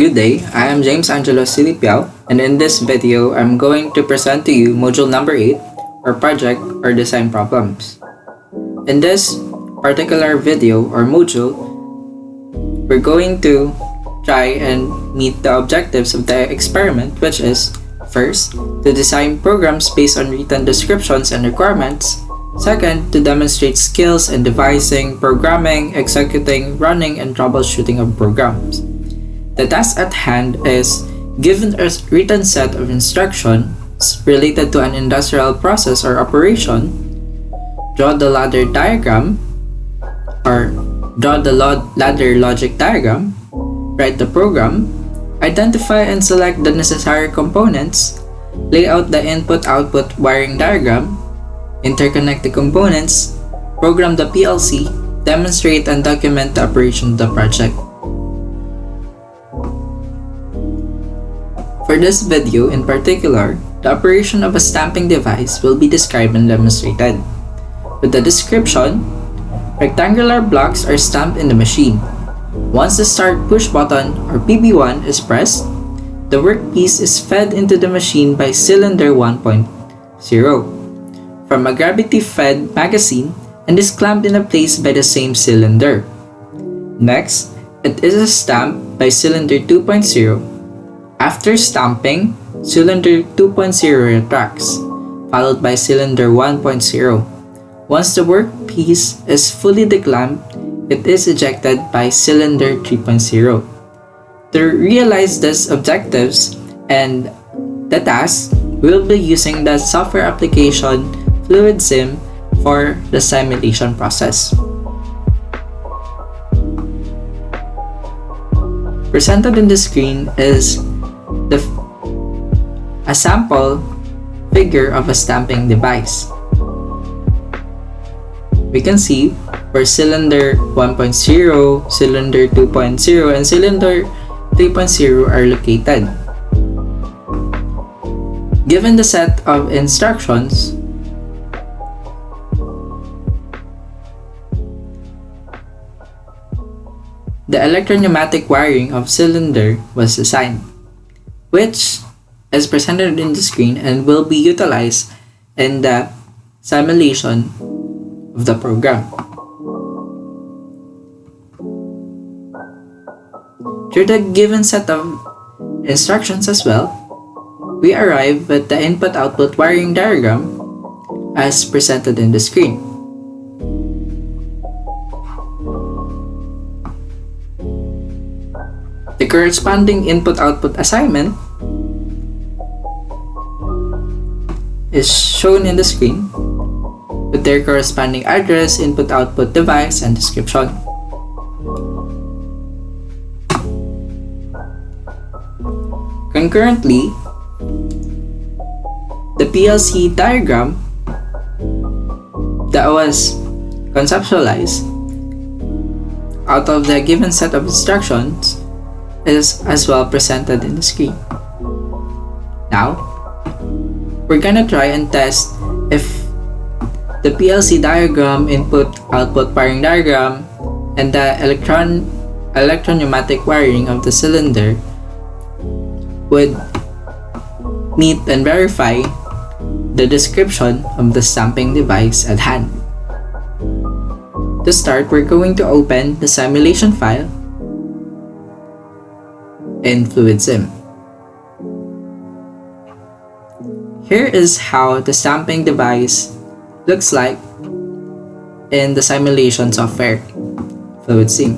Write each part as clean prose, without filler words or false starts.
Good day, I am James Angelo Lipiao, and in this video, I'm going to present to you Module number 8, or Project or Design Problems. In this particular video or module, we're going to try and meet the objectives of the experiment, which is, first, to design programs based on written descriptions and requirements. Second, to demonstrate skills in devising, programming, executing, running, and troubleshooting of programs. The task at hand is given a written set of instructions related to an industrial process or operation. Draw the ladder diagram or draw the ladder logic diagram. Write the program. Identify and select the necessary components. Lay out the input-output wiring diagram. Interconnect the components. Program the PLC. Demonstrate and document the operation of the project. For this video in particular, the operation of a stamping device will be described and demonstrated. With the description, rectangular blocks are stamped in the machine. Once the start push button or PB1 is pressed, the workpiece is fed into the machine by cylinder 1.0 from a gravity-fed magazine and is clamped in place by the same cylinder. Next, it is stamped by cylinder 2.0. After stamping, cylinder 2.0 retracts, followed by cylinder 1.0. Once the workpiece is fully declamped, it is ejected by cylinder 3.0. To realize these objectives and the task, we'll be using the software application FluidSim for the simulation process. Presented in the screen is a sample figure of a stamping device. We can see where cylinder 1.0, cylinder 2.0, and cylinder 3.0 are located. Given the set of instructions, the electro-pneumatic wiring of cylinder was assigned, which is presented in the screen and will be utilized in the simulation of the program. Through the given set of instructions as well, we arrive at the input-output wiring diagram as presented in the screen. The corresponding input-output assignment is shown in the screen with their corresponding address, input-output device, and description. Concurrently, the PLC diagram that was conceptualized out of the given set of instructions is as well presented in the screen. Now, we're gonna try and test if the PLC diagram, input-output wiring diagram, and the electro-pneumatic wiring of the cylinder would meet and verify the description of the stamping device at hand. To start, we're going to open the simulation file in FluidSim. Here is how the stamping device looks like in the simulation software, FluidSim.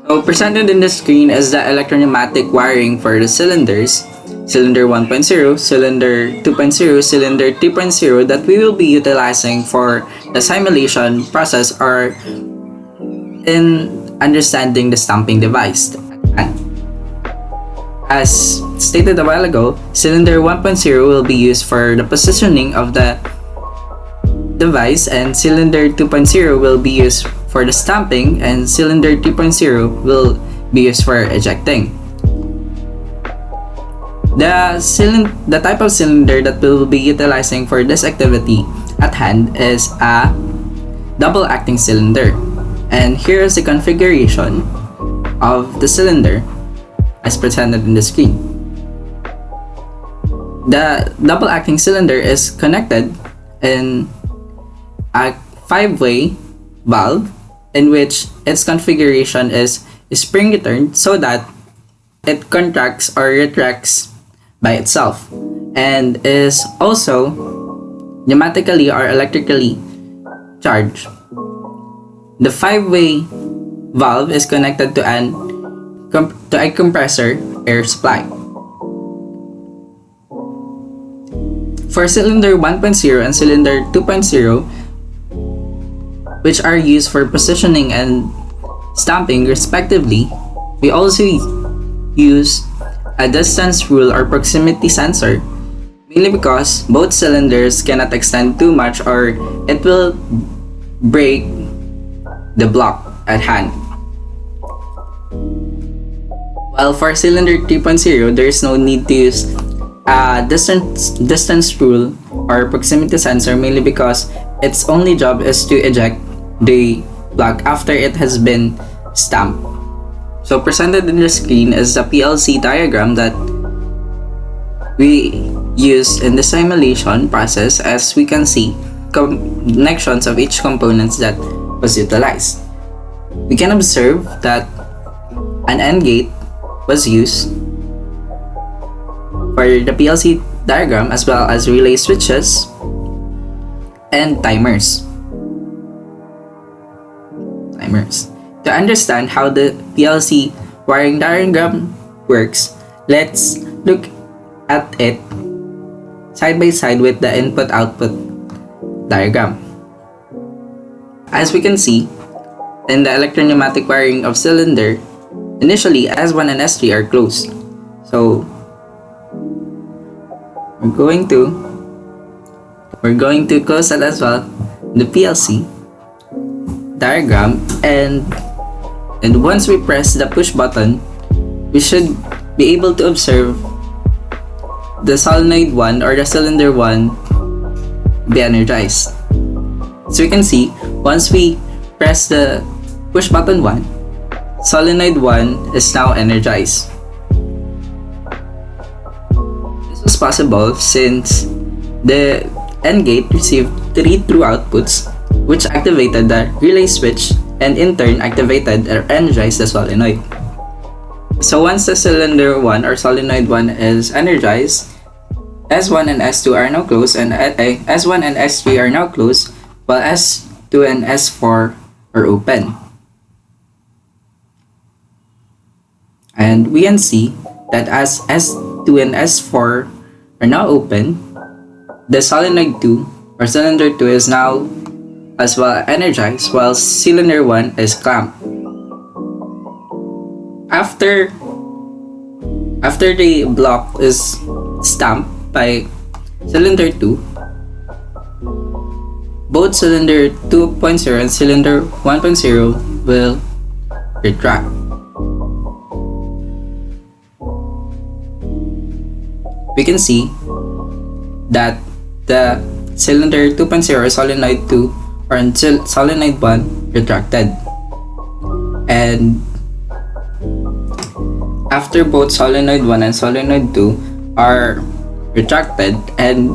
So presented in the screen is the electro-pneumatic wiring for the cylinders, cylinder 1.0, cylinder 2.0, cylinder 3.0 that we will be utilizing for the simulation process or in understanding the stamping device. As stated a while ago, cylinder 1.0 will be used for the positioning of the device, and cylinder 2.0 will be used for the stamping, and cylinder 3.0 will be used for ejecting. The type of cylinder that we will be utilizing for this activity at hand is a double acting cylinder. And here is the configuration of the cylinder as presented in the screen. The double acting cylinder is connected in a 5-way valve in which its configuration is spring returned so that it contracts or retracts by itself and is also pneumatically or electrically charged. The 5-way valve is connected to a compressor air supply. For cylinder 1.0 and cylinder 2.0, which are used for positioning and stamping respectively, we also use a distance rule or proximity sensor, mainly because both cylinders cannot extend too much or it will break the block at hand. While for cylinder 3.0, there is no need to use a distance rule or proximity sensor, mainly because its only job is to eject the block after it has been stamped. So presented in the screen is the PLC diagram that we use in the simulation process. As we can see, connections of each components that was utilized. We can observe that an AND gate was used for the PLC diagram, as well as relay switches and timers. To understand how the PLC wiring diagram works, let's look at it side by side with the input-output diagram. As we can see, in the electro-pneumatic wiring of cylinder, initially S1 and S3 are closed. So we're going to close that as well, the PLC diagram, and once we press the push button, we should be able to observe the solenoid 1 or the cylinder 1 be energized. So you can see, once we press the push button 1, solenoid 1 is now energized. This was possible since the AND gate received 3 true outputs, which activated the relay switch and in turn activated or energized the solenoid. So once the cylinder 1 or solenoid 1 is energized, S1 and S2 are now closed, and S1 and S3 are now closed, while S2 and S4 are open. And we can see that as S2 and S4 are now open, the solenoid 2 or cylinder 2 is now as well energized, while cylinder 1 is clamped. After the block is stamped by cylinder 2, both cylinder 2.0 and cylinder 1.0 will retract. We can see that the cylinder 2.0 or solenoid 2 or solenoid 1 retracted, and after both solenoid 1 and solenoid 2 are retracted and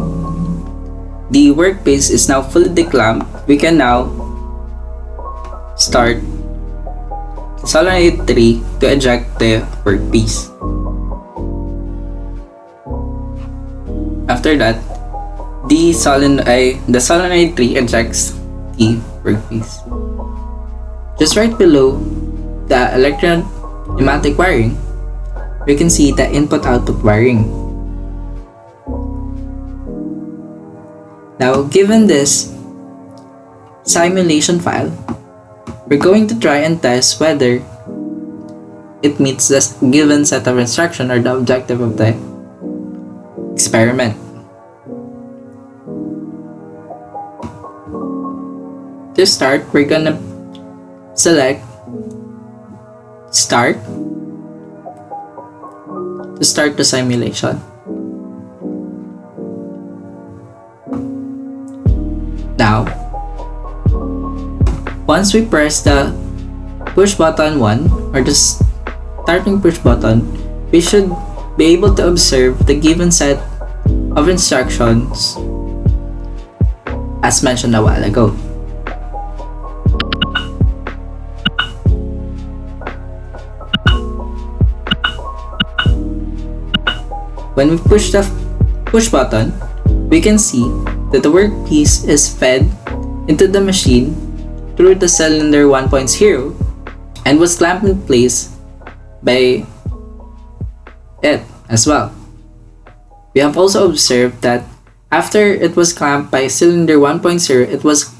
the workpiece is now fully declamped, we can now start solenoid 3 to eject the workpiece. After that, the solenoid 3 ejects the workpiece. Just right below the electro-pneumatic wiring, we can see the input-output wiring. Now, given this simulation file, we're going to try and test whether it meets the given set of instructions or the objective of the experiment. To start, we're gonna select Start to start the simulation. Now, once we press the push button 1 or the starting push button, we should be able to observe the given set of instructions as mentioned a while ago. When we push the push button, we can see that the workpiece is fed into the machine through the cylinder 1.0 and was clamped in place by it as well. We have also observed that after it was clamped by cylinder 1.0, it was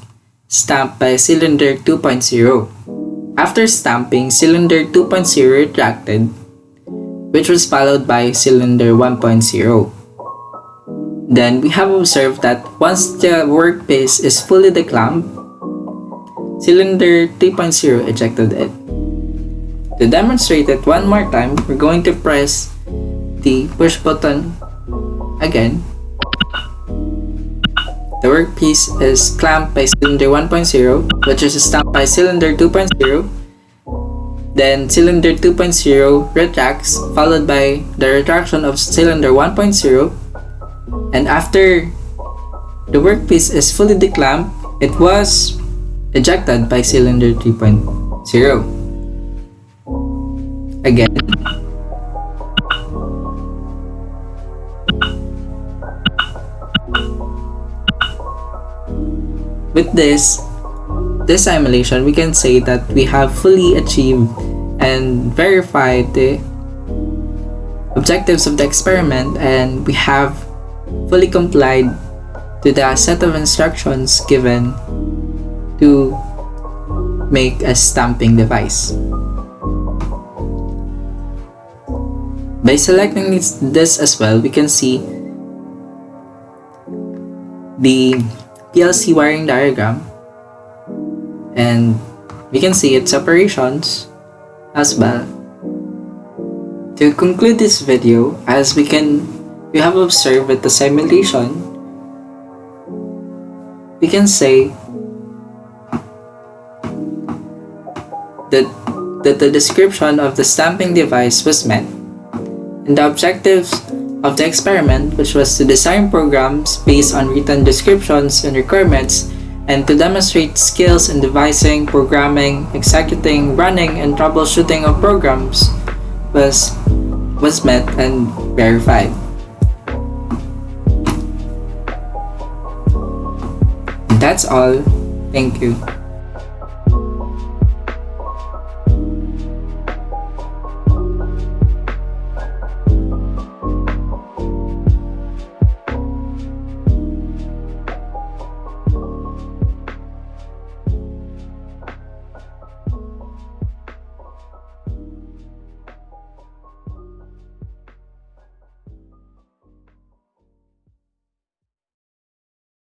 stamped by cylinder 2.0. After stamping, cylinder 2.0 retracted, which was followed by cylinder 1.0. Then we have observed that once the workpiece is fully declamped, cylinder 3.0 ejected it. To demonstrate it one more time, we're going to press the push button again. The workpiece is clamped by cylinder 1.0, which is stamped by cylinder 2.0. Then cylinder 2.0 retracts, followed by the retraction of cylinder 1.0. And after the workpiece is fully declamped, it was ejected by cylinder 3.0. Again. With this simulation, we can say that we have fully achieved and verified the objectives of the experiment, and we have fully complied to the set of instructions given to make a stamping device. By selecting this as well, we can see the PLC wiring diagram, and we can see its operations as well. To conclude this video, as we have observed with the simulation, we can say that the description of the stamping device was met, and the objectives of the experiment, which was to design programs based on written descriptions and requirements, and to demonstrate skills in devising, programming, executing, running, and troubleshooting of programs, was met and verified. That's all. Thank you.